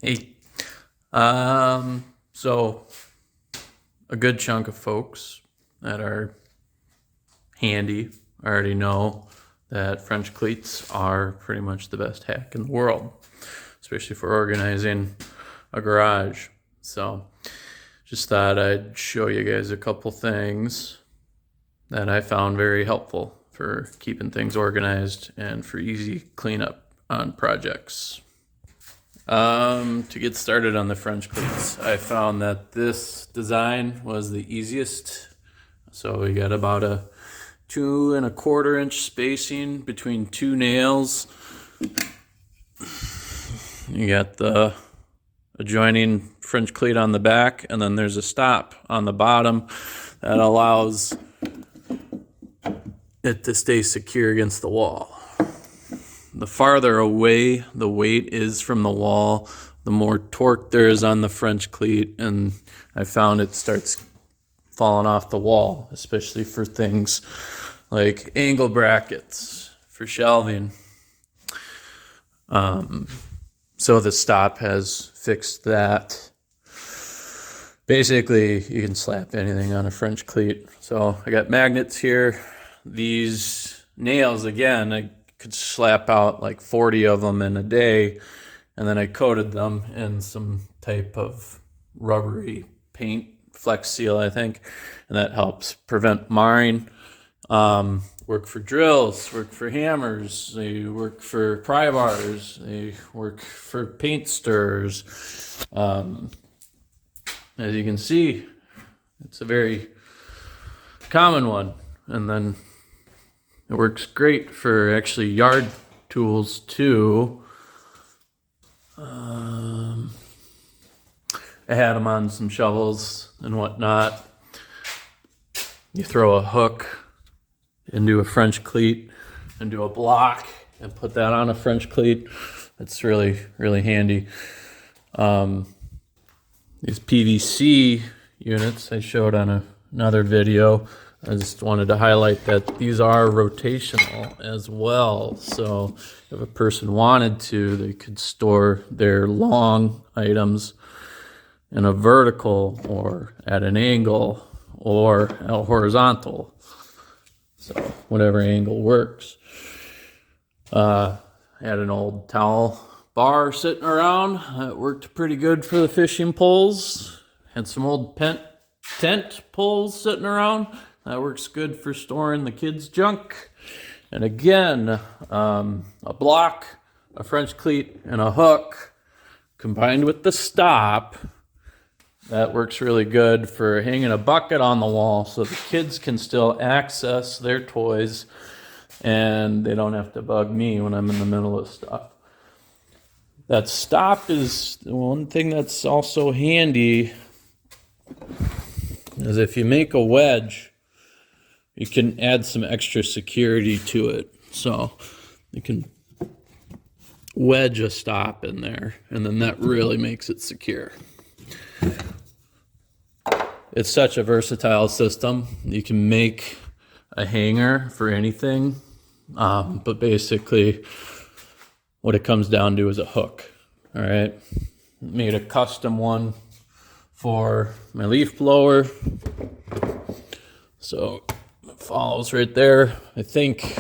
Hey, so a good chunk of folks that are handy already know that French cleats are pretty much the best hack in the world, especially for organizing a garage. So just thought I'd show you guys a couple things that I found very helpful for keeping things organized and for easy cleanup on projects. To get started on the French cleats, I found that this design was the easiest. So we got about a 2¼ inch spacing between two nails. You got the adjoining French cleat on the back, and then there's a stop on the bottom that allows it to stay secure against the wall. The farther away the weight is from the wall, the more torque there is on the French cleat, and I found it starts falling off the wall, especially for things like angle brackets for shelving. So the stop has fixed that. Basically, you can slap anything on a French cleat. So I got magnets here. These nails, again, I could slap out like 40 of them in a day, and then I coated them in some type of rubbery paint, Flex Seal, I think, and that helps prevent marring. Work for drills, work for hammers, they work for pry bars, they work for paint stirrers. As you can see, it's a very common one, and then it works great for actually yard tools too. I had them on some shovels and whatnot. You throw a hook into a French cleat, into a block, and put that on a French cleat. It's really, really handy. These PVC units I showed on another video. I just wanted to highlight that these are rotational as well. So if a person wanted to, they could store their long items in a vertical or at an angle or a horizontal. So whatever angle works. I had an old towel bar sitting around that worked pretty good for the fishing poles. Had some old tent poles sitting around. That works good for storing the kids' junk. And again, a block, a French cleat, and a hook combined with the stop, that works really good for hanging a bucket on the wall so the kids can still access their toys and they don't have to bug me when I'm in the middle of stuff. That stop is the one thing that's also handy, is if you make a wedge, you can add some extra security to it. So you can wedge a stop in there, and then that really makes it secure. It's such a versatile system. You can make a hanger for anything, but basically what it comes down to is a hook. All right, made a custom one for my leaf blower. So follows right there. I think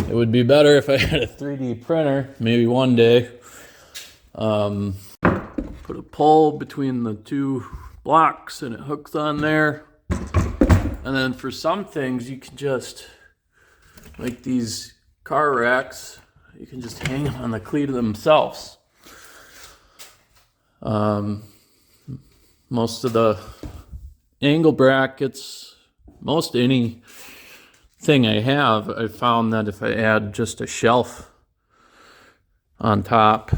it would be better if I had a 3D printer, maybe one day. Put a pole between the two blocks and it hooks on there. And then for some things, you can just, like these car racks, you can just hang them on the cleat themselves. Most of the angle brackets, most anything I have, I found that if I add just a shelf on top,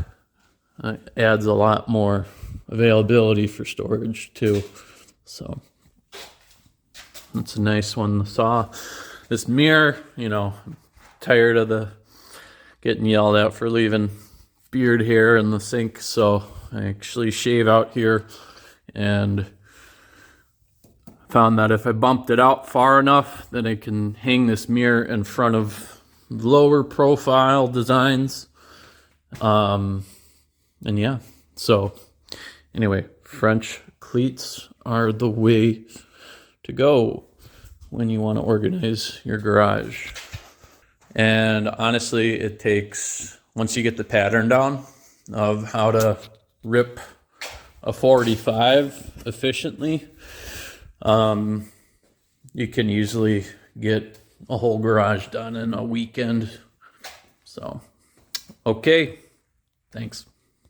it adds a lot more availability for storage too. So that's a nice one to saw. This mirror, I'm tired of the getting yelled at for leaving beard hair in the sink, so I actually shave out here, and found that if I bumped it out far enough, then I can hang this mirror in front of lower profile designs. And yeah, So anyway, French cleats are the way to go when you want to organize your garage. And honestly, it takes, once you get the pattern down of how to rip a 45 efficiently, you can usually get a whole garage done in a weekend. So, okay, thanks.